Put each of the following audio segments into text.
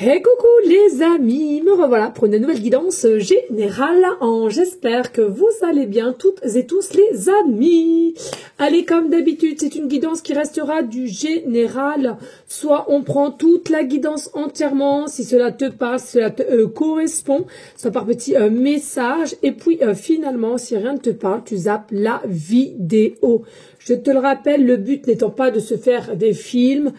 Hey coucou les amis, me revoilà pour une nouvelle guidance générale. J'espère que vous allez bien toutes et tous les amis. Allez, comme d'habitude, c'est une guidance qui restera du général. Soit on prend toute la guidance entièrement, si cela te parle, si cela te correspond, soit par petit message. Et puis finalement, si rien ne te parle, tu zappes la vidéo. Je te le rappelle, le but n'étant pas de se faire des films,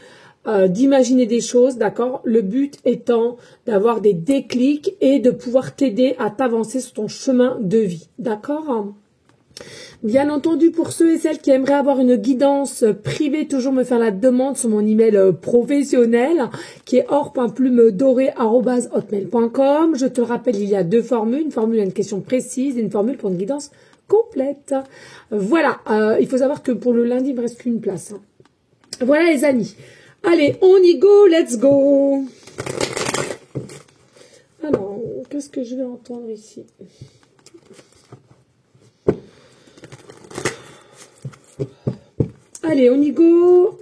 d'imaginer des choses, d'accord? Le but étant d'avoir des déclics et de pouvoir t'aider à t'avancer sur ton chemin de vie, d'accord? Bien entendu, pour ceux et celles qui aimeraient avoir une guidance privée, toujours me faire la demande sur mon email professionnel qui est or.plumedorée@hotmail.com. Je te rappelle, il y a deux formules, une formule à une question précise et une formule pour une guidance complète. Voilà, il faut savoir que pour le lundi, il me reste qu'une place. Voilà les amis. Allez, on y go, let's go. Alors, qu'est-ce que je vais entendre ici? Allez, on y go.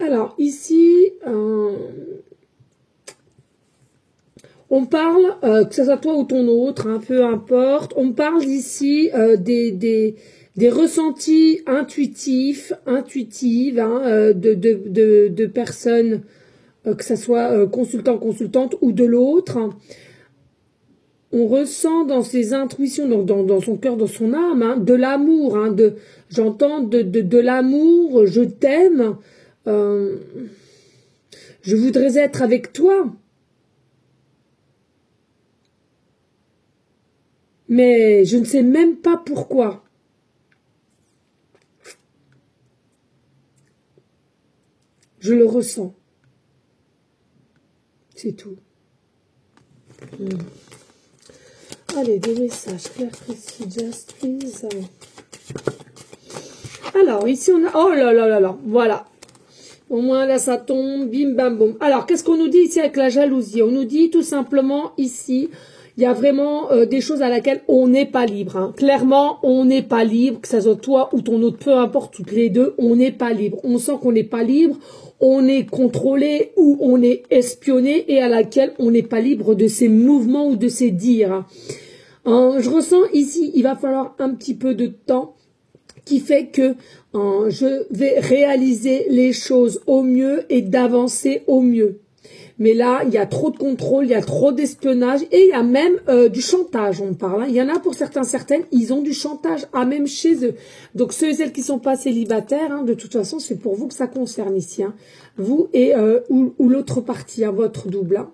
Alors, ici, on parle, que ce soit toi ou ton autre, hein, peu importe, on parle ici des ressentis intuitifs, intuitives, hein, de personnes, que ce soit consultant, consultante ou de l'autre. On ressent dans ses intuitions, dans son cœur, dans son âme, hein, de l'amour, hein, j'entends de l'amour, je t'aime, je voudrais être avec toi. Mais je ne sais même pas pourquoi. Je le ressens. C'est tout. Allez, des messages clairs, précis, just please. Alors, ici, on a... Oh là là là là, voilà. Au moins, là, ça tombe, bim, bam, boum. Alors, qu'est-ce qu'on nous dit ici avec la jalousie? On nous dit tout simplement, ici, il y a vraiment des choses à laquelle on n'est pas libre. Hein. Clairement, on n'est pas libre, que ça soit toi ou ton autre, peu importe, toutes les deux, on n'est pas libre. On sent qu'on n'est pas libre, on est contrôlé ou on est espionné et à laquelle on n'est pas libre de ses mouvements ou de ses dires. Je ressens ici, il va falloir un petit peu de temps qui fait que je vais réaliser les choses au mieux et d'avancer au mieux. Mais là, il y a trop de contrôle, il y a trop d'espionnage et il y a même du chantage, on parle. Hein. Il y en a pour certaines, ils ont du chantage, même chez eux. Donc ceux et celles qui ne sont pas célibataires, hein, de toute façon, c'est pour vous que ça concerne ici. Hein. Vous et ou l'autre partie, hein, votre double. Hein.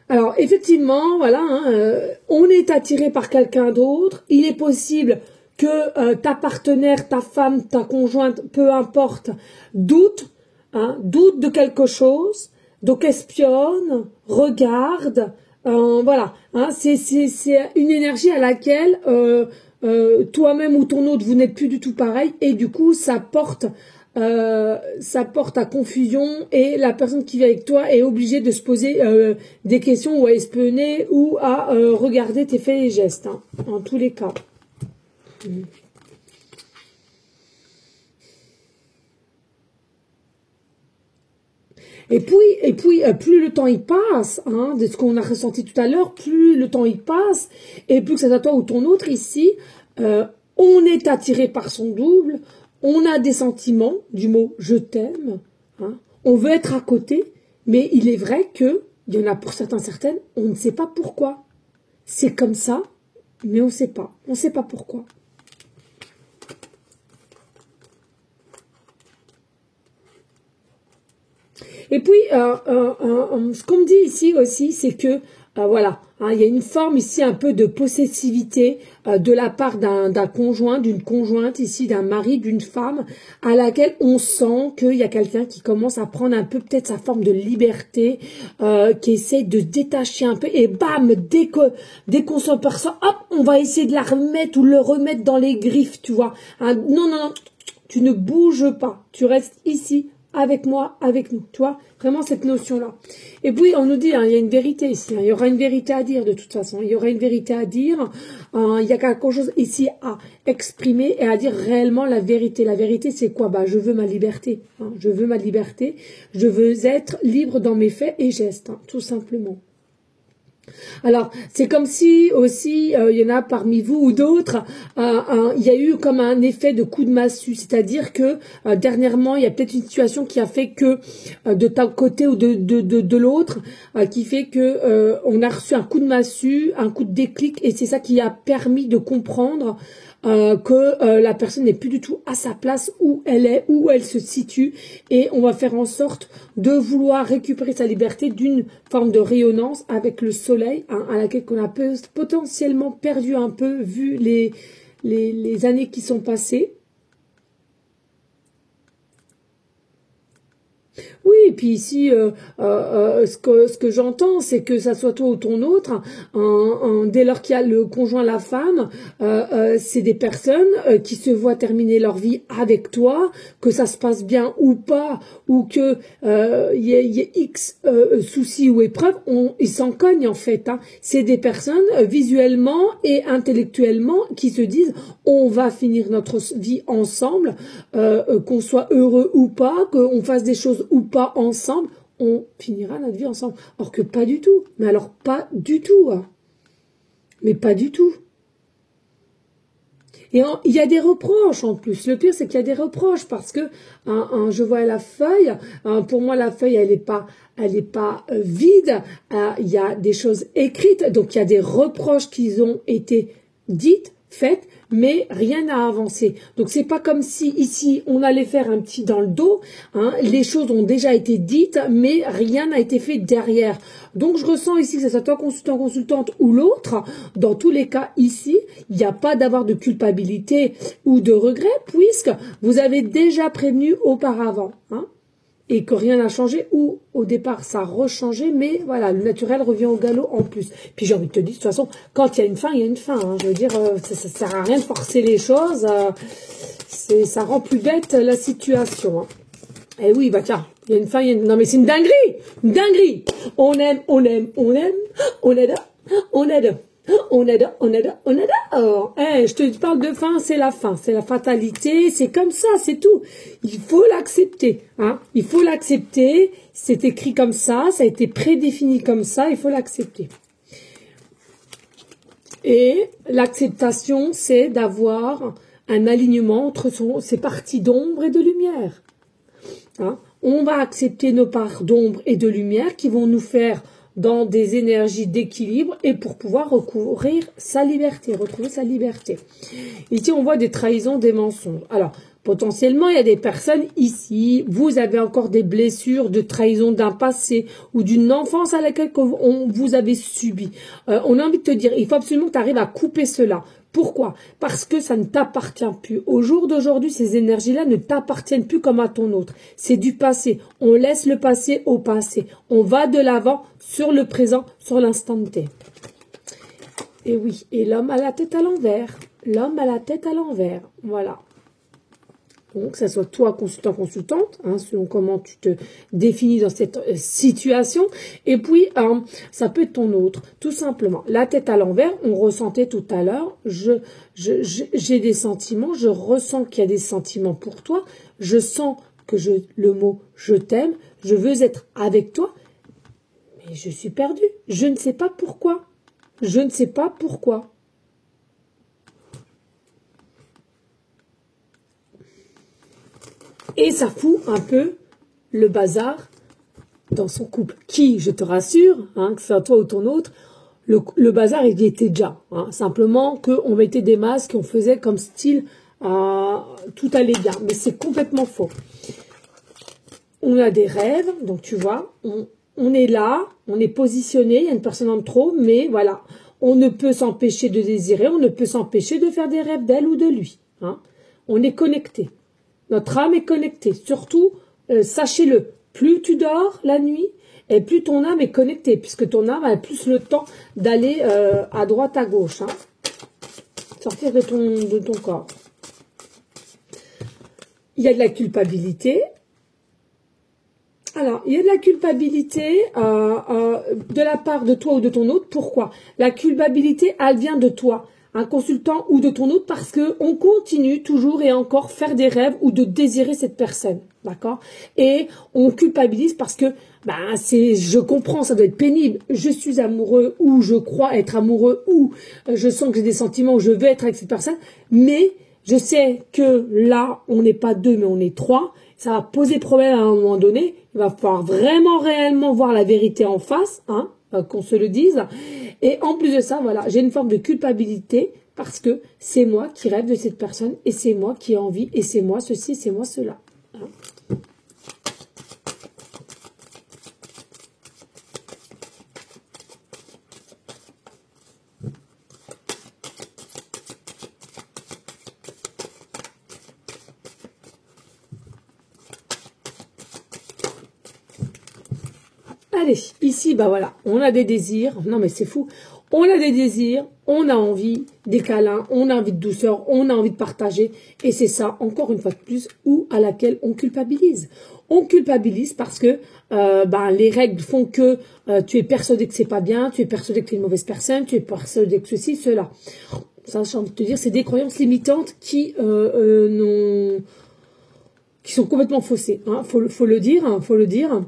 Alors, effectivement, voilà, hein, on est attiré par quelqu'un d'autre. Il est possible que ta partenaire, ta femme, ta conjointe, peu importe, doute de quelque chose, donc espionne, regarde, voilà. Hein, c'est une énergie à laquelle toi-même ou ton autre, vous n'êtes plus du tout pareil, et du coup, ça porte à confusion et la personne qui vit avec toi est obligée de se poser des questions ou à espionner ou à regarder tes faits et gestes, hein, en tous les cas. Et puis, plus le temps il passe, hein, de ce qu'on a ressenti tout à l'heure, plus le temps il passe, et plus que ça soit toi ou ton autre ici, on est attiré par son double, on a des sentiments du mot « je t'aime hein, », on veut être à côté, mais il est vrai que, il y en a pour certaines, on ne sait pas pourquoi. C'est comme ça, mais on ne sait pas pourquoi. Et puis, ce qu'on me dit ici aussi, c'est que, voilà, hein, il y a une forme ici un peu de possessivité de la part d'un conjoint, d'une conjointe ici, d'un mari, d'une femme, à laquelle on sent qu'il y a quelqu'un qui commence à prendre un peu peut-être sa forme de liberté, qui essaie de se détacher un peu, et bam, dès qu'on s'en perçoit, hop, on va essayer de la remettre ou le remettre dans les griffes, tu vois. Hein, non, tu ne bouges pas, tu restes ici, avec moi, avec nous, tu vois, vraiment cette notion-là. Et puis, on nous dit, hein, il y a une vérité ici, hein, il y aura une vérité à dire de toute façon, il y aura une vérité à dire, il y a quelque chose ici à exprimer et à dire réellement la vérité. La vérité, c'est quoi? Bah, je veux ma liberté, hein, je veux ma liberté, je veux être libre dans mes faits et gestes, hein, tout simplement. Alors, c'est comme si aussi, il y en a parmi vous ou d'autres, il y a eu comme un effet de coup de massue, c'est-à-dire que dernièrement, il y a peut-être une situation qui a fait que de ta côté ou de l'autre, qui fait que on a reçu un coup de massue, un coup de déclic, et c'est ça qui a permis de comprendre que la personne n'est plus du tout à sa place où elle est, où elle se situe, et on va faire en sorte de vouloir récupérer sa liberté d'une forme de rayonnance avec le soleil, hein, à laquelle on a potentiellement perdu un peu vu les années qui sont passées. Oui, et puis ici, ce que j'entends, c'est que ça soit toi ou ton autre, dès lors qu'il y a le conjoint, la femme, c'est des personnes qui se voient terminer leur vie avec toi, que ça se passe bien ou pas, ou que y ait X soucis ou épreuves, ils s'en cognent en fait. Hein. C'est des personnes visuellement et intellectuellement qui se disent on va finir notre vie ensemble, qu'on soit heureux ou pas, qu'on fasse des choses ou pas ensemble, on finira notre vie ensemble. Or que pas du tout. Mais alors pas du tout. Hein. Mais pas du tout. Et il y a des reproches en plus. Le pire, c'est qu'il y a des reproches parce que je vois la feuille. Pour moi, la feuille, elle est pas vide. Il y a des choses écrites. Donc, il y a des reproches qui ont été dites, faites, mais rien n'a avancé. Donc c'est pas comme si ici on allait faire un petit dans le dos, hein, les choses ont déjà été dites, mais rien n'a été fait derrière. Donc je ressens ici que ce soit toi consultant, consultante ou l'autre, dans tous les cas ici, il n'y a pas d'avoir de culpabilité ou de regret, puisque vous avez déjà prévenu auparavant, hein. Et que rien n'a changé, ou au départ ça a rechangé, mais voilà, le naturel revient au galop en plus. Puis j'ai envie de te dire, de toute façon, quand il y a une fin, il y a une fin. Hein. Je veux dire, ça sert à rien de forcer les choses, ça rend plus bête la situation. Hein. Et oui, bah tiens, il y a une fin, il y a une... Non mais c'est une dinguerie. On aime, on aime, on aime, on aide, on aide. On adore. Je te parle de fin, c'est la fin, c'est la fatalité, c'est comme ça, c'est tout. Il faut l'accepter, hein. Il faut l'accepter, c'est écrit comme ça a été prédéfini comme ça, il faut l'accepter. Et l'acceptation, c'est d'avoir un alignement entre ses parties d'ombre et de lumière. Hein. On va accepter nos parts d'ombre et de lumière qui vont nous faire dans des énergies d'équilibre et pour pouvoir recourir sa liberté, retrouver sa liberté. Ici, on voit des trahisons, des mensonges. Alors, potentiellement, il y a des personnes ici, vous avez encore des blessures de trahison d'un passé ou d'une enfance à laquelle vous avez subi. On a envie de te dire, il faut absolument que tu arrives à couper cela. Pourquoi? Parce que ça ne t'appartient plus. Au jour d'aujourd'hui, ces énergies-là ne t'appartiennent plus comme à ton autre. C'est du passé. On laisse le passé au passé. On va de l'avant sur le présent, sur l'instant T. Et oui, et l'homme a la tête à l'envers. L'homme a la tête à l'envers. Voilà. Donc, que ce soit toi, consultant, consultante, hein, selon comment tu te définis dans cette situation. Et puis, ça peut être ton autre, tout simplement. La tête à l'envers, on ressentait tout à l'heure, j'ai des sentiments, je ressens qu'il y a des sentiments pour toi, je sens que le mot « je t'aime », je veux être avec toi, mais je suis perdue. Je ne sais pas pourquoi. Je ne sais pas pourquoi. Et ça fout un peu le bazar dans son couple. Qui, je te rassure, hein, que ce soit toi ou ton autre, le bazar, il y était déjà. Hein, simplement qu'on mettait des masques, on faisait comme style, tout allait bien. Mais c'est complètement faux. On a des rêves, donc tu vois, on est là, on est positionné, il y a une personne en trop, mais voilà, on ne peut s'empêcher de désirer, on ne peut s'empêcher de faire des rêves d'elle ou de lui. Hein. On est connecté. Notre âme est connectée. Surtout, sachez-le, plus tu dors la nuit, et plus ton âme est connectée, puisque ton âme a plus le temps d'aller à droite, à gauche. Hein. Sortir de ton corps. Il y a de la culpabilité. Alors, il y a de la culpabilité de la part de toi ou de ton autre. Pourquoi? La culpabilité, elle vient de toi, un consultant ou de ton autre, parce que on continue toujours et encore faire des rêves ou de désirer cette personne, d'accord? Et on culpabilise parce que, je comprends, ça doit être pénible. Je suis amoureux ou je crois être amoureux ou je sens que j'ai des sentiments ou je veux être avec cette personne, mais je sais que là, on n'est pas deux, mais on est trois. Ça va poser problème à un moment donné. Il va falloir vraiment réellement voir la vérité en face, hein, qu'on se le dise. Et en plus de ça, voilà, j'ai une forme de culpabilité parce que c'est moi qui rêve de cette personne et c'est moi qui ai envie et c'est moi ceci, c'est moi cela. Hein. Allez, ici, voilà, on a des désirs. Non, mais c'est fou. On a des désirs, on a envie des câlins, on a envie de douceur, on a envie de partager. Et c'est ça, encore une fois de plus, ou à laquelle on culpabilise. On culpabilise parce que les règles font que tu es persuadé que c'est pas bien, tu es persuadé que tu es une mauvaise personne, tu es persuadé que ceci, cela. Ça, j'ai envie de te dire, c'est des croyances limitantes qui sont complètement faussées. Hein, faut le dire, hein, faut le dire.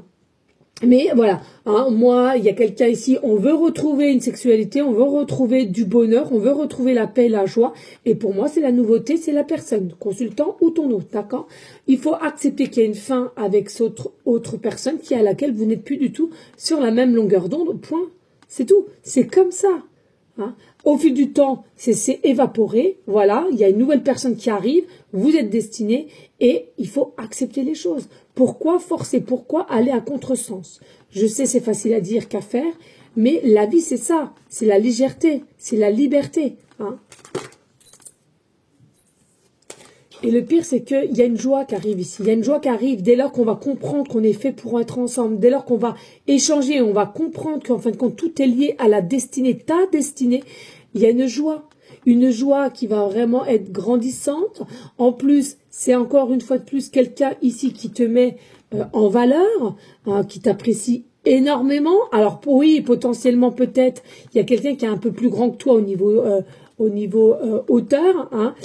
Mais voilà, hein, moi, il y a quelqu'un ici, on veut retrouver une sexualité, on veut retrouver du bonheur, on veut retrouver la paix, la joie. Et pour moi, c'est la nouveauté, c'est la personne, consultant ou ton autre, d'accord? Il faut accepter qu'il y a une fin avec cette autre personne à laquelle vous n'êtes plus du tout sur la même longueur d'onde, point. C'est tout, c'est comme ça. Hein. Au fil du temps, c'est évaporé, voilà, il y a une nouvelle personne qui arrive, vous êtes destiné et il faut accepter les choses. Pourquoi forcer? Pourquoi aller à contresens? Je sais, c'est facile à dire qu'à faire, mais la vie, c'est ça, c'est la légèreté, c'est la liberté. Hein. Et le pire, c'est qu'il y a une joie qui arrive ici. Il y a une joie qui arrive dès lors qu'on va comprendre qu'on est fait pour être ensemble. Dès lors qu'on va échanger, on va comprendre qu'en fin de compte, tout est lié à la destinée, ta destinée. Il y a une joie. Une joie qui va vraiment être grandissante. En plus, c'est encore une fois de plus quelqu'un ici qui te met en valeur, hein, qui t'apprécie énormément. Alors oui, potentiellement peut-être, il y a quelqu'un qui est un peu plus grand que toi au niveau hauteur, hein,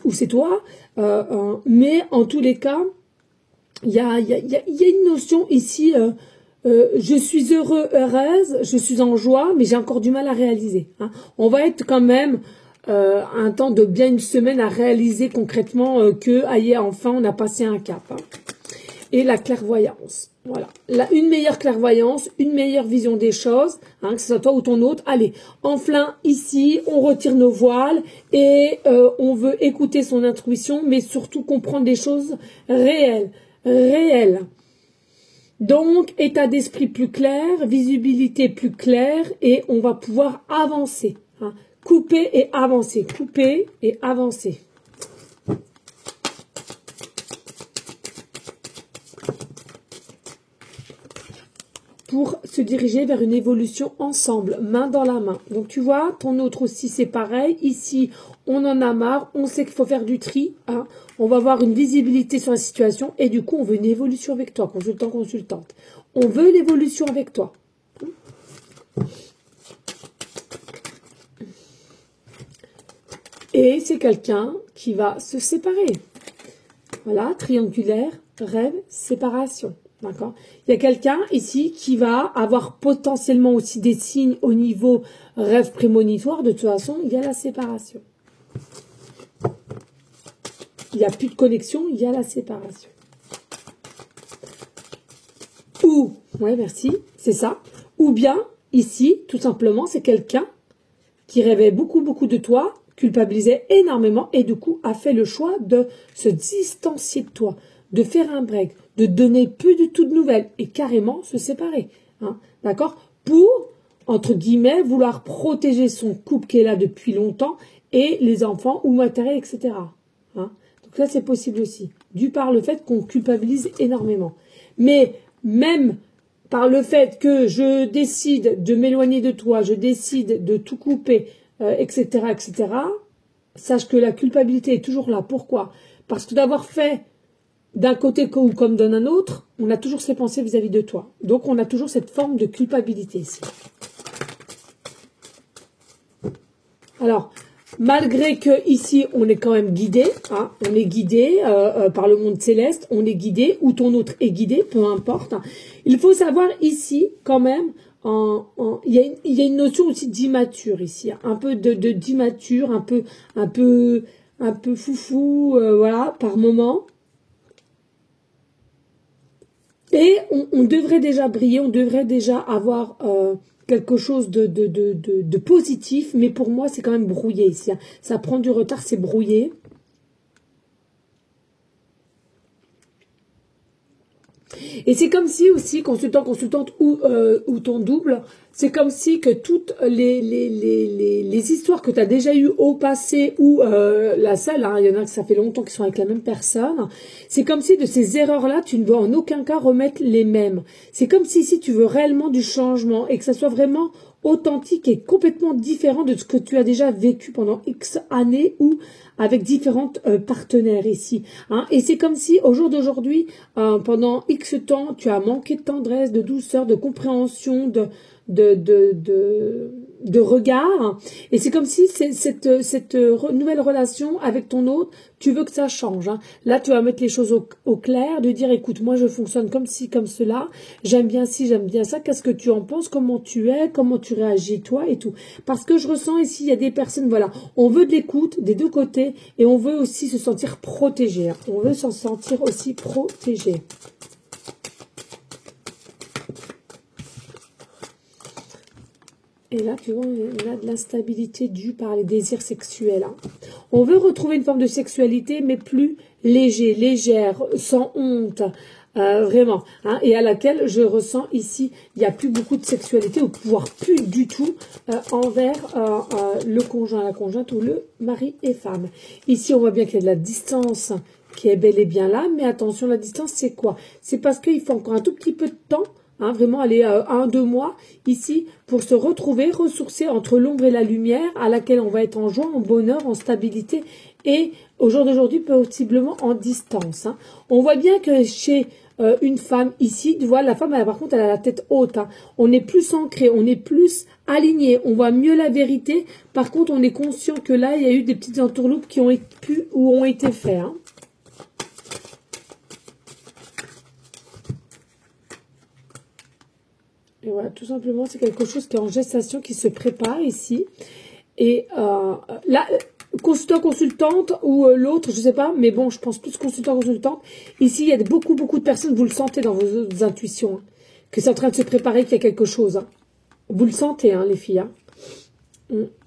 ou c'est toi, mais en tous les cas, il y a une notion ici, je suis heureuse, je suis en joie, mais j'ai encore du mal à réaliser. Hein. On va être quand même un temps de bien une semaine à réaliser concrètement que, enfin, on a passé un cap. Hein. Et la clairvoyance. Voilà. Une meilleure clairvoyance, une meilleure vision des choses, hein, que ce soit toi ou ton autre. Allez, enfin, ici, on retire nos voiles et on veut écouter son intuition, mais surtout comprendre des choses réelles. Donc, état d'esprit plus clair, visibilité plus claire et on va pouvoir avancer. Hein. Couper et avancer. Couper et avancer. Pour se diriger vers une évolution ensemble, main dans la main. Donc tu vois, ton autre aussi c'est pareil. Ici, on en a marre, on sait qu'il faut faire du tri. Hein. On va avoir une visibilité sur la situation et du coup, on veut une évolution avec toi, consultant, consultante. On veut l'évolution avec toi. Et c'est quelqu'un qui va se séparer. Voilà, triangulaire, rêve, séparation. D'accord. Il y a quelqu'un ici qui va avoir potentiellement aussi des signes au niveau rêve prémonitoire. De toute façon, il y a la séparation. Il n'y a plus de connexion, il y a la séparation. Ou, ouais, merci, c'est ça. Ou bien, ici, tout simplement, c'est quelqu'un qui rêvait beaucoup, beaucoup de toi, culpabilisait énormément et du coup a fait le choix de se distancier de toi, de faire un break, de donner plus du tout de nouvelles et carrément se séparer. Hein, d'accord? Pour, entre guillemets, vouloir protéger son couple qui est là depuis longtemps et les enfants ou matériel, etc. Hein, donc ça, c'est possible aussi, dû par le fait qu'on culpabilise énormément. Mais même par le fait que je décide de m'éloigner de toi, je décide de tout couper, etc., etc., sache que la culpabilité est toujours là. Pourquoi? Parce que d'avoir fait d'un côté ou comme d'un autre, on a toujours ces pensées vis-à-vis de toi. Donc, on a toujours cette forme de culpabilité ici. Alors, malgré que ici, on est quand même guidé, hein, on est guidé par le monde céleste, on est guidé, ou ton autre est guidé, peu importe. Il faut savoir ici, quand même, il y a une notion aussi d'immature ici, un peu d'immature, un peu foufou, voilà, par moment. Et on devrait déjà briller, on devrait déjà avoir quelque chose de positif, mais pour moi, c'est quand même brouillé ici. Hein. Ça prend du retard, c'est brouillé. Et c'est comme si aussi, consultant, consultante ou ton double, c'est comme si que toutes les histoires que tu as déjà eues au passé ou la seule, hein, il y en a que ça fait longtemps qu'ils sont avec la même personne, c'est comme si de ces erreurs-là, tu ne veux en aucun cas remettre les mêmes. C'est comme si tu veux réellement du changement et que ça soit vraiment authentique et complètement différent de ce que tu as déjà vécu pendant X années ou avec différentes partenaires ici. Hein. Et c'est comme si au jour d'aujourd'hui, pendant X temps, tu as manqué de tendresse, de douceur, de compréhension, de regard. Et c'est comme si cette nouvelle relation avec ton autre, tu veux que ça change. Hein. Là, tu vas mettre les choses au clair, de dire, écoute, moi, je fonctionne comme ci, comme cela. J'aime bien ci, j'aime bien ça. Qu'est-ce que tu en penses? Comment tu es? Comment tu réagis, toi? Et tout. Parce que je ressens ici, il y a des personnes, voilà, on veut de l'écoute des deux côtés et on veut aussi se sentir protégé. Hein. On veut s'en sentir aussi protégé. Et là, tu vois, on a de l'instabilité due par les désirs sexuels. Hein. On veut retrouver une forme de sexualité, mais plus légère, sans honte, vraiment. Hein, et à laquelle je ressens ici, il n'y a plus beaucoup de sexualité, ou voire plus du tout, envers le conjoint, la conjointe, ou le mari et femme. Ici, on voit bien qu'il y a de la distance qui est bel et bien là, mais attention, la distance, c'est quoi? C'est parce qu'il faut encore un tout petit peu de temps. Hein, vraiment aller 1-2 mois ici pour se retrouver, ressourcer entre l'ombre et la lumière à laquelle on va être en joie, en bonheur, en stabilité et au jour d'aujourd'hui possiblement en distance. Hein. On voit bien que chez une femme ici, tu vois, la femme elle, par contre elle a la tête haute. Hein. On est plus ancré, on est plus aligné, on voit mieux la vérité. Par contre on est conscient que là il y a eu des petites entourloupes qui ont été faites. Hein. Et voilà, tout simplement, c'est quelque chose qui est en gestation, qui se prépare ici. Et là, consultant, consultante, ou l'autre, je sais pas, mais bon, je pense plus consultant, consultante. Ici, il y a beaucoup de personnes, vous le sentez dans vos intuitions, hein, que c'est en train de se préparer, qu'il y a quelque chose. Hein. Vous le sentez, hein, les filles. Hein.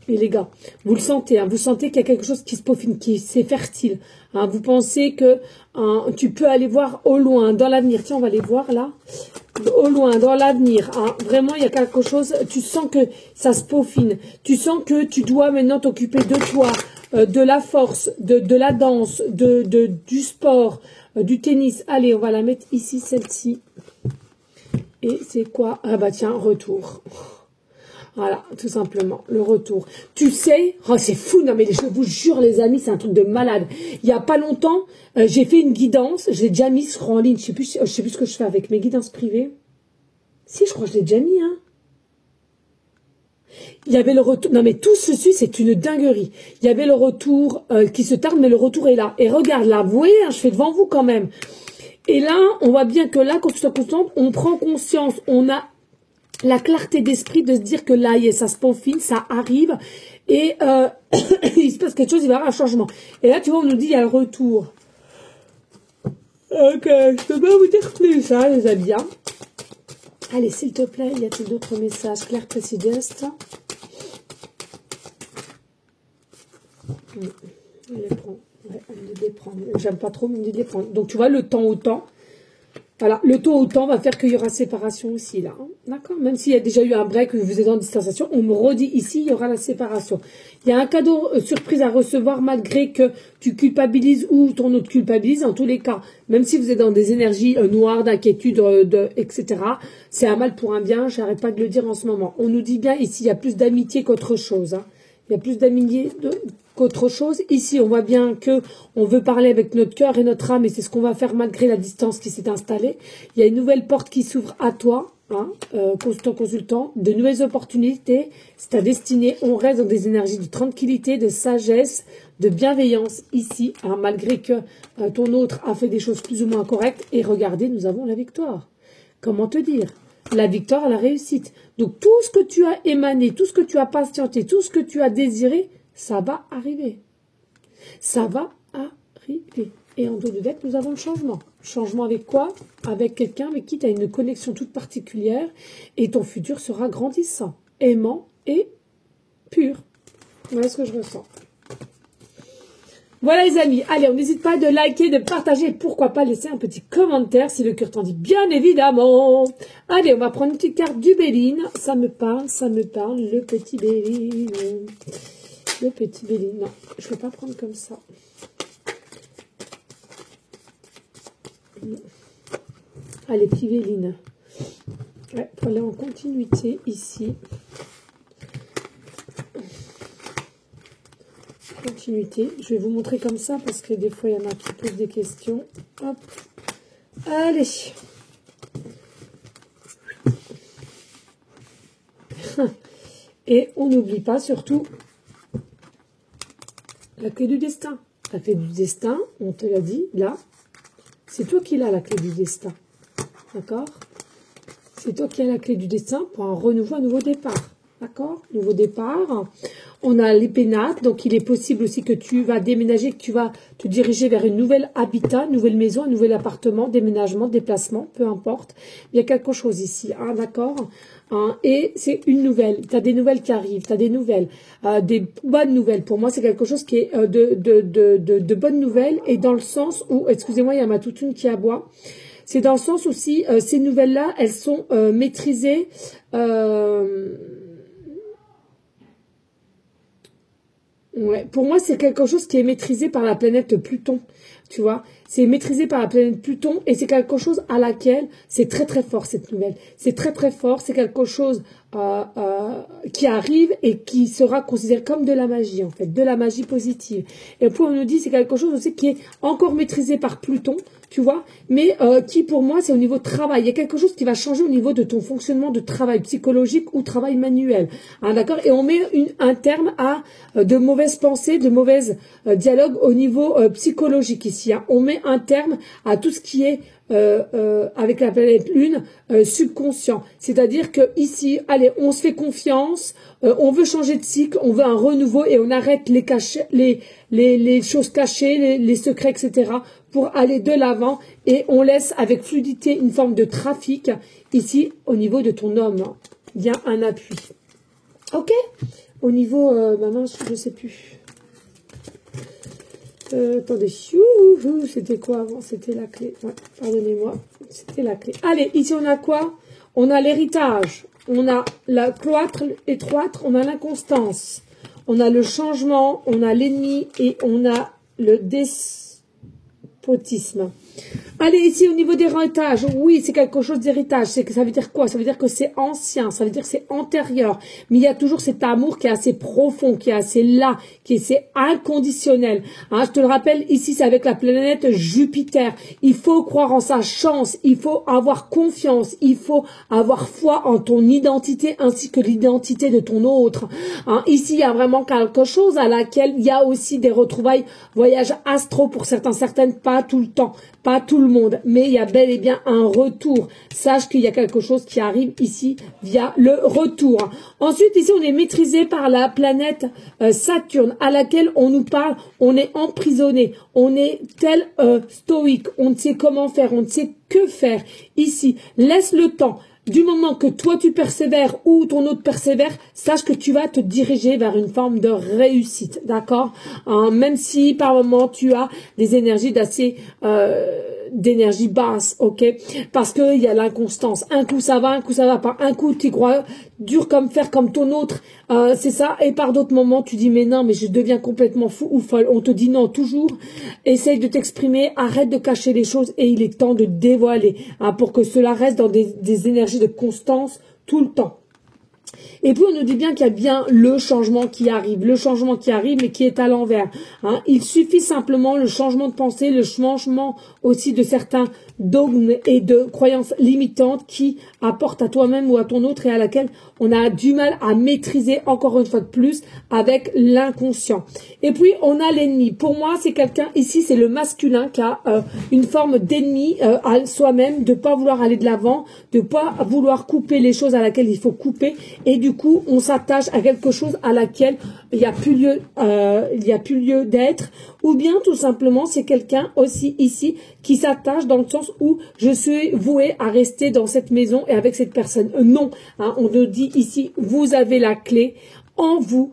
Et les gars, vous le sentez, hein, vous sentez qu'il y a quelque chose qui se peaufine, qui c'est fertile. Hein, vous pensez que tu peux aller voir au loin, dans l'avenir. Tiens, on va aller voir là. Au loin, dans l'avenir. Hein, vraiment, il y a quelque chose, tu sens que ça se peaufine. Tu sens que tu dois maintenant t'occuper de toi, de la force, de la danse, du sport, du tennis. Allez, on va la mettre ici, celle-ci. Et c'est quoi? Ah bah tiens, retour. Voilà, tout simplement, le retour. Tu sais, oh, c'est fou, non mais je vous jure les amis, c'est un truc de malade. Il n'y a pas longtemps, j'ai fait une guidance, je l'ai déjà mis en ligne, je sais plus ce que je fais avec mes guidances privées. Si, je crois que je l'ai déjà mis, hein. Il y avait le retour, non mais tout ceci, c'est une dinguerie. Il y avait le retour qui se tarde, mais le retour est là. Et regarde là, vous voyez, hein, je fais devant vous quand même. Et là, on voit bien que là, quand tu sois constante, on prend conscience, on a la clarté d'esprit de se dire que là, ça se peaufine, ça arrive, et il se passe quelque chose, il va y avoir un changement. Et là, tu vois, on nous dit, il y a le retour. Ok, je peux pas vous dire plus, ça, les amis. Hein. Allez, s'il te plaît, y a-t-il d'autres messages? Claire Précideste. On les prend. Ouais, on dit de les prendre. J'aime pas trop, mais on dit de les prendre. Donc, tu vois, le temps au temps. Voilà, le taux au temps va faire qu'il y aura séparation aussi, là. Hein. D'accord? Même s'il y a déjà eu un break, que vous êtes en distanciation, on me redit ici, il y aura la séparation. Il y a un cadeau surprise à recevoir malgré que tu culpabilises ou ton autre culpabilise. En tous les cas, même si vous êtes dans des énergies noires, d'inquiétude, etc., c'est un mal pour un bien. J'arrête pas de le dire en ce moment. On nous dit bien ici, il y a plus d'amitié qu'autre chose. Hein. Il y a plus d'amitié qu'autre chose. Ici, on voit bien que on veut parler avec notre cœur et notre âme, et c'est ce qu'on va faire malgré la distance qui s'est installée. Il y a une nouvelle porte qui s'ouvre à toi, hein, consultant, de nouvelles opportunités. C'est ta destinée. On reste dans des énergies de tranquillité, de sagesse, de bienveillance ici, hein, malgré que ton autre a fait des choses plus ou moins correctes. Et regardez, nous avons la victoire. Comment te dire? La victoire à la réussite. Donc tout ce que tu as émané, tout ce que tu as patienté, tout ce que tu as désiré, ça va arriver. Ça va arriver. Et en dos de deck, nous avons le changement. Changement avec quoi? Avec quelqu'un avec qui tu as une connexion toute particulière et ton futur sera grandissant, aimant et pur. Voilà ce que je ressens. Voilà les amis, allez, on n'hésite pas de liker, de partager et pourquoi pas laisser un petit commentaire si le cœur t'en dit, bien évidemment. Allez, on va prendre une petite carte du Béline. Ça me parle, le petit Béline. Le petit Béline, non, je ne vais pas prendre comme ça. Allez, petit Béline. Ouais, pour aller en continuité ici. Continuité. Je vais vous montrer comme ça parce que des fois il y en a qui posent des questions. Hop. Allez. Et on n'oublie pas surtout la clé du destin. La clé du destin, on te l'a dit, là, c'est toi qui l'as la clé du destin. D'accord? C'est toi qui as la clé du destin pour un renouveau, un nouveau départ. D'accord? Nouveau départ. On a les pénates, donc il est possible aussi que tu vas déménager, que tu vas te diriger vers une nouvelle habitat, une nouvelle maison, un nouvel appartement, déménagement, déplacement, peu importe. Il y a quelque chose ici, hein, d'accord? Hein, et c'est une nouvelle. Tu as des nouvelles qui arrivent, tu as des nouvelles, des bonnes nouvelles. Pour moi, c'est quelque chose qui est de bonnes nouvelles, et dans le sens où, excusez-moi, il y a ma toutoune qui aboie. C'est dans le sens aussi, ces nouvelles-là, elles sont maîtrisées. Ouais, pour moi, c'est quelque chose qui est maîtrisé par la planète Pluton, tu vois. C'est maîtrisé par la planète Pluton et c'est quelque chose à laquelle c'est très très fort cette nouvelle. C'est très très fort, c'est quelque chose qui arrive et qui sera considéré comme de la magie en fait, de la magie positive. Et puis on nous dit c'est quelque chose aussi qui est encore maîtrisé par Pluton, tu vois, mais qui pour moi c'est au niveau travail. Il y a quelque chose qui va changer au niveau de ton fonctionnement de travail psychologique ou travail manuel, hein, d'accord. Et on met un terme à de mauvaises pensées, de mauvaises dialogues au niveau psychologique ici, hein. On met un terme à tout ce qui est avec la planète Lune subconscient, c'est-à-dire que ici, allez, on se fait confiance, on veut changer de cycle, on veut un renouveau et on arrête les choses cachées, les secrets, etc. pour aller de l'avant et on laisse avec fluidité une forme de trafic ici au niveau de ton homme. Il y a un appui. Ok. Au niveau, maintenant je sais plus. Attendez, c'était quoi avant? C'était la clé. Ouais, pardonnez-moi, c'était la clé. Allez, ici on a quoi? On a l'héritage, on a la cloître étroite, on a l'inconstance, on a le changement, on a l'ennemi et on a le despotisme. Allez, ici, au niveau d'héritage, oui, c'est quelque chose d'héritage. Ça veut dire quoi? Ça veut dire que c'est ancien, ça veut dire que c'est antérieur. Mais il y a toujours cet amour qui est assez profond, qui est assez là, qui est assez inconditionnel. Hein, je te le rappelle, ici, c'est avec la planète Jupiter. Il faut croire en sa chance, il faut avoir confiance, il faut avoir foi en ton identité ainsi que l'identité de ton autre. Hein, ici, il y a vraiment quelque chose à laquelle il y a aussi des retrouvailles, voyages astro pour certains, certaines, pas tout le temps. Pas tout le monde, mais il y a bel et bien un retour. Sache qu'il y a quelque chose qui arrive ici via le retour. Ensuite, ici, on est maîtrisé par la planète Saturne, à laquelle on nous parle, on est emprisonné, on est tel stoïque, on ne sait comment faire, on ne sait que faire. Ici, laisse le temps. Du moment que toi tu persévères ou ton autre persévère, sache que tu vas te diriger vers une forme de réussite, d'accord, hein, même si par moment tu as des énergies d'énergie basse, ok, parce que il y a l'inconstance. Un coup ça va pas. Un coup tu crois dur comme fer comme ton autre, c'est ça. Et par d'autres moments tu dis mais non, mais je deviens complètement fou ou folle. On te dit non, toujours. Essaye de t'exprimer, arrête de cacher les choses et il est temps de dévoiler, hein, pour que cela reste dans des énergies de constance tout le temps. Et puis on nous dit bien qu'il y a bien le changement qui arrive, mais qui est à l'envers. Hein. Il suffit simplement le changement de pensée, le changement aussi de certains dogmes et de croyances limitantes qui apportent à toi-même ou à ton autre et à laquelle on a du mal à maîtriser encore une fois de plus avec l'inconscient. Et puis on a l'ennemi. Pour moi, c'est quelqu'un ici, c'est le masculin qui a une forme d'ennemi à soi-même, de pas vouloir aller de l'avant, de pas vouloir couper les choses à laquelle il faut couper. Et du coup, on s'attache à quelque chose à laquelle il n'y a plus lieu d'être, ou bien tout simplement c'est quelqu'un aussi ici qui s'attache dans le sens où je suis voué à rester dans cette maison et avec cette personne. Non, hein, on nous dit ici, vous avez la clé en vous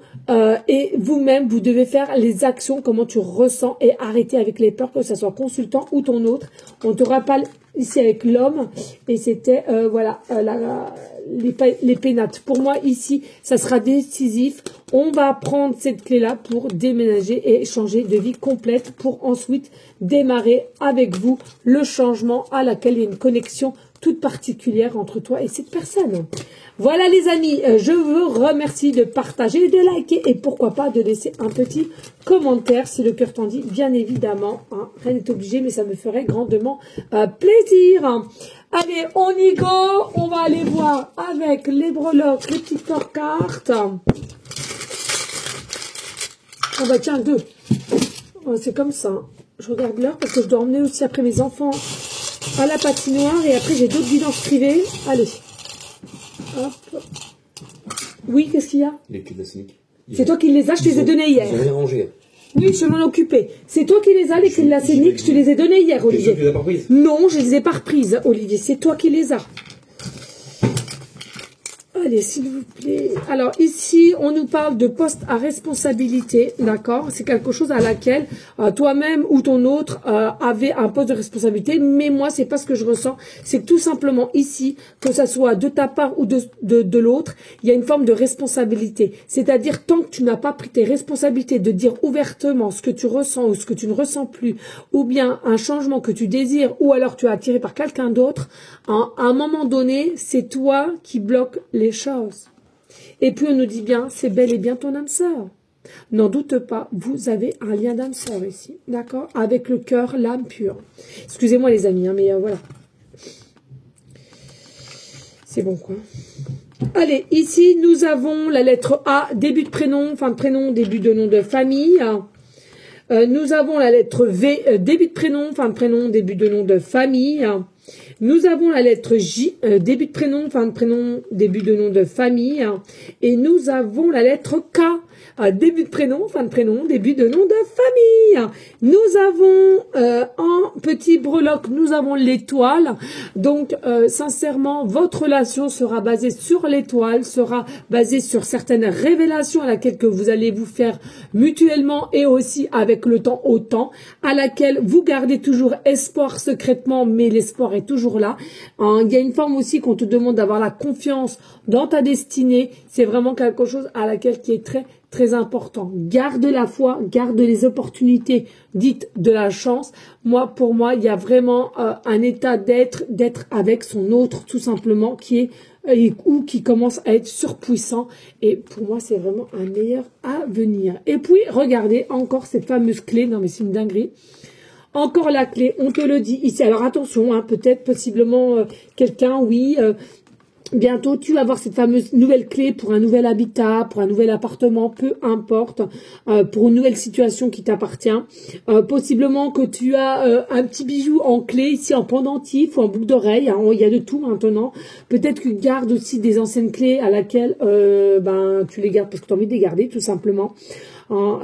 et vous-même, vous devez faire les actions, comment tu ressens et arrêter avec les peurs, que ce soit consultant ou ton autre. On te rappelle ici avec l'homme et c'était voilà les pénates. Pour moi ici, ça sera décisif. On va prendre cette clé-là pour déménager et changer de vie complète pour ensuite démarrer avec vous le changement à laquelle il y a une connexion toute particulière entre toi et cette personne. Voilà les amis, je vous remercie de partager, de liker et pourquoi pas de laisser un petit commentaire si le cœur t'en dit, bien évidemment. Hein, rien n'est obligé, mais ça me ferait grandement plaisir. Allez, on y go, on va aller voir avec les breloques, les petites cartes. On va tiens, deux. C'est comme ça. Je regarde l'heure parce que je dois emmener aussi après mes enfants à la patinoire et après j'ai d'autres guidances privées. Allez. Hop. Oui, qu'est-ce qu'il y a? Les clés de la Scénic. C'est toi qui les as, je te les ai données hier. Ils ont rien rangé. Oui, je m'en occupais. C'est toi qui les as, les clés de la Scénic, je te les ai données hier, Olivier. Tu les as pas reprises? Non, je les ai pas reprises, Olivier. C'est toi qui les as. Allez, s'il vous plaît. Alors, ici, on nous parle de poste à responsabilité, d'accord? C'est quelque chose à laquelle toi-même ou ton autre avait un poste de responsabilité, mais moi, c'est pas ce que je ressens. C'est tout simplement ici, que ça soit de ta part ou de l'autre, il y a une forme de responsabilité. C'est-à-dire, tant que tu n'as pas pris tes responsabilités de dire ouvertement ce que tu ressens ou ce que tu ne ressens plus, ou bien un changement que tu désires, ou alors tu es attiré par quelqu'un d'autre, à un moment donné, c'est toi qui bloques les choses. Et puis on nous dit bien, c'est bel et bien ton âme sœur. N'en doute pas, vous avez un lien d'âme sœur ici, d'accord? Avec le cœur, l'âme pure. Excusez-moi les amis, hein, mais voilà. C'est bon quoi. Allez, ici nous avons la lettre A, début de prénom, fin de prénom, début de nom de famille. Nous avons la lettre V, début de prénom, fin de prénom, début de nom de famille. Nous avons la lettre J, début de prénom, fin de prénom, début de nom de famille. Et nous avons la lettre K, début de prénom, fin de prénom, début de nom de famille. Nous avons en petit breloque, nous avons l'étoile. Donc, sincèrement, votre relation sera basée sur l'étoile, sera basée sur certaines révélations à laquelle que vous allez vous faire mutuellement et aussi avec le temps au temps, à laquelle vous gardez toujours espoir secrètement, mais l'espoir est toujours là. Il y a une forme aussi qu'on te demande d'avoir la confiance dans ta destinée. C'est vraiment quelque chose à laquelle qui est très très important. Garde la foi, garde les opportunités dites de la chance. Moi, pour moi, il y a vraiment un état d'être avec son autre, tout simplement, qui est ou qui commence à être surpuissant. Et pour moi, c'est vraiment un meilleur avenir. Et puis, regardez encore cette fameuse clé. Non, mais c'est une dinguerie. Encore la clé, on te le dit ici. Alors attention, hein, peut-être, possiblement, quelqu'un, oui, bientôt, tu vas avoir cette fameuse nouvelle clé pour un nouvel habitat, pour un nouvel appartement, peu importe, pour une nouvelle situation qui t'appartient. Possiblement que tu as un petit bijou en clé ici, en pendentif ou en boucle d'oreille. Hein, il y a de tout maintenant. Peut-être que tu gardes aussi des anciennes clés à laquelle tu les gardes parce que tu as envie de les garder, tout simplement.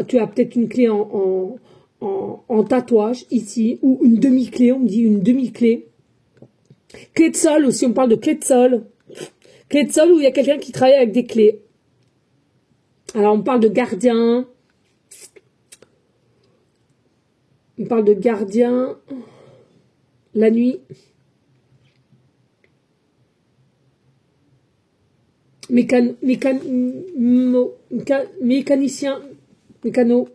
Tu as peut-être une clé en tatouage ici, ou une demi-clé, on me dit une demi-clé. Clé de sol aussi, on parle de clé de sol. Clé de sol où il y a quelqu'un qui travaille avec des clés. Alors on parle de gardien. On parle de gardien. La nuit. Mécanicien. Mécano.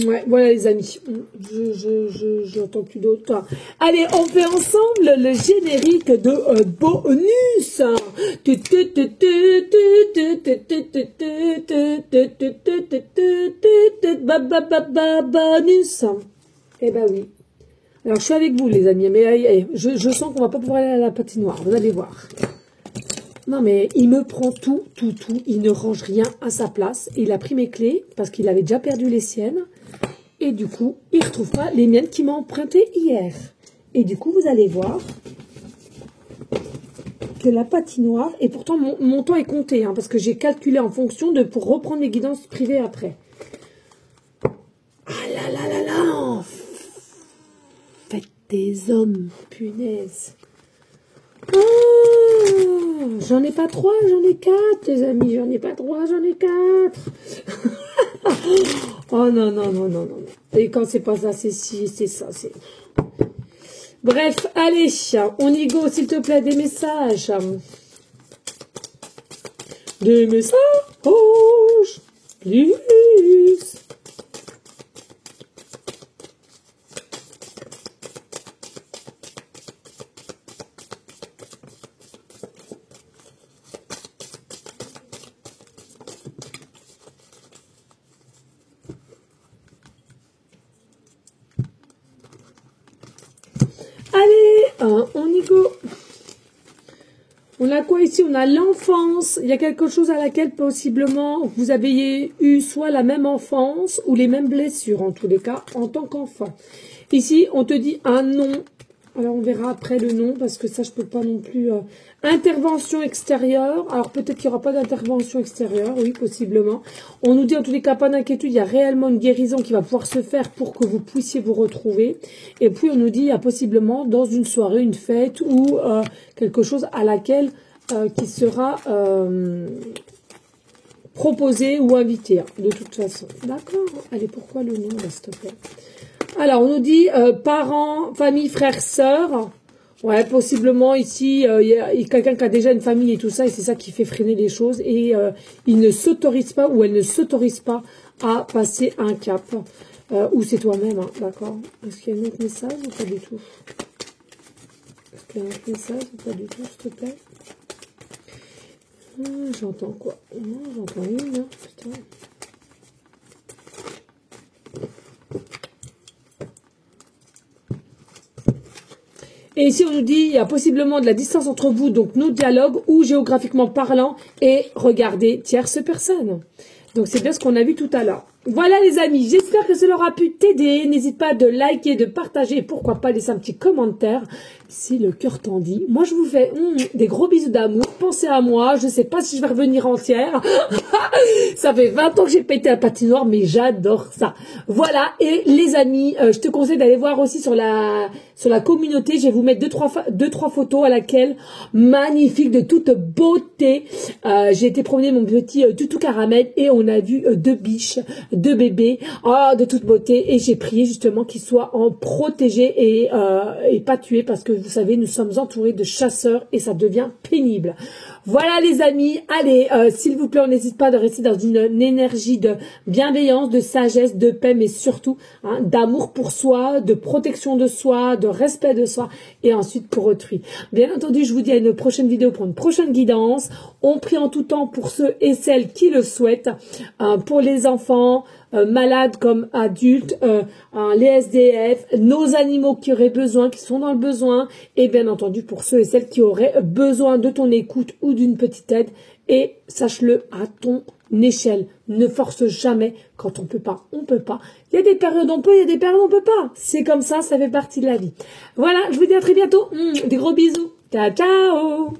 Ouais, voilà les amis. J'entends plus d'autres. Allez, on fait ensemble le générique de bonus. Bonus. Eh ben oui. Alors je suis avec vous les amis, mais je sens qu'on va pas pouvoir aller à la patinoire. Vous allez voir. Non mais il me prend tout. Il ne range rien à sa place. Il a pris mes clés parce qu'il avait déjà perdu les siennes. Et du coup, il ne retrouve pas les miennes qu'il m'a empruntées hier. Et du coup, vous allez voir que la patinoire, et pourtant mon temps est compté, hein, parce que j'ai calculé en fonction pour reprendre mes guidances privées après. Ah là là là là, faites des hommes, punaise. Oh, j'en ai pas 3, j'en ai 4, les amis. J'en ai pas 3, j'en ai 4. Oh non, non, non, non, non. Et quand c'est pas ça, c'est si, c'est ça, c'est... Bref, allez, on y go, s'il te plaît, des messages. Des messages, please. Allez, on y go. On a quoi ici? On a l'enfance. Il y a quelque chose à laquelle possiblement vous avez eu soit la même enfance ou les mêmes blessures, en tous les cas, en tant qu'enfant. Ici, on te dit un nom. Alors, on verra après le nom, parce que ça, je peux pas non plus... Intervention extérieure. Alors, peut-être qu'il n'y aura pas d'intervention extérieure. Oui, possiblement. On nous dit, en tous les cas, pas d'inquiétude. Il y a réellement une guérison qui va pouvoir se faire pour que vous puissiez vous retrouver. Et puis, on nous dit, il y a possiblement, dans une soirée, une fête ou quelque chose à laquelle qui sera proposé ou invité, hein, de toute façon. D'accord. Allez, pourquoi le nom, là, s'il te plaît? Alors, on nous dit parents, famille, frères, sœurs. Ouais, possiblement ici, il y a quelqu'un qui a déjà une famille et tout ça, et c'est ça qui fait freiner les choses. Et il ne s'autorise pas, ou elle ne s'autorise pas à passer un cap. Ou c'est toi-même, hein, d'accord? Est-ce qu'il y a un autre message ou pas du tout? Est-ce qu'il y a un autre message ou pas du tout, s'il te plaît? J'entends quoi? Non, j'entends une, hein, putain. Et ici, on nous dit, il y a possiblement de la distance entre vous, donc nos dialogues, ou géographiquement parlant, et regardez tierce personne. Donc, c'est bien ce qu'on a vu tout à l'heure. Voilà les amis, j'espère que cela aura pu t'aider. N'hésite pas de liker, de partager, et pourquoi pas laisser un petit commentaire si le cœur t'en dit. Moi, je vous fais des gros bisous d'amour. Pensez à moi, je sais pas si je vais revenir entière. Ça fait 20 ans que j'ai pété un patinoire, mais j'adore ça. Voilà, et les amis, je te conseille d'aller voir aussi sur la communauté. Je vais vous mettre deux, trois photos à laquelle, magnifique, de toute beauté. J'ai été promener mon petit toutou caramel et on a vu 2 biches, 2 bébés, de toute beauté. Et j'ai prié justement qu'ils soient en protégés et pas tués parce que vous savez, nous sommes entourés de chasseurs et ça devient pénible. Voilà les amis, allez, s'il vous plaît, on n'hésite pas de rester dans une énergie de bienveillance, de sagesse, de paix, mais surtout d'amour pour soi, de protection de soi, de respect de soi et ensuite pour autrui. Bien entendu, je vous dis à une prochaine vidéo pour une prochaine guidance. On prie en tout temps pour ceux et celles qui le souhaitent, pour les enfants, malades comme adultes, les SDF, nos animaux qui auraient besoin, qui sont dans le besoin, et bien entendu pour ceux et celles qui auraient besoin de ton écoute ou d'une petite aide. Et sache-le à ton échelle, ne force jamais. Quand on peut pas, on peut pas. Il y a des périodes on peut, il y a des périodes on peut pas. C'est comme ça fait partie de la vie. Voilà, je vous dis à très bientôt. Des gros bisous. Ciao, ciao.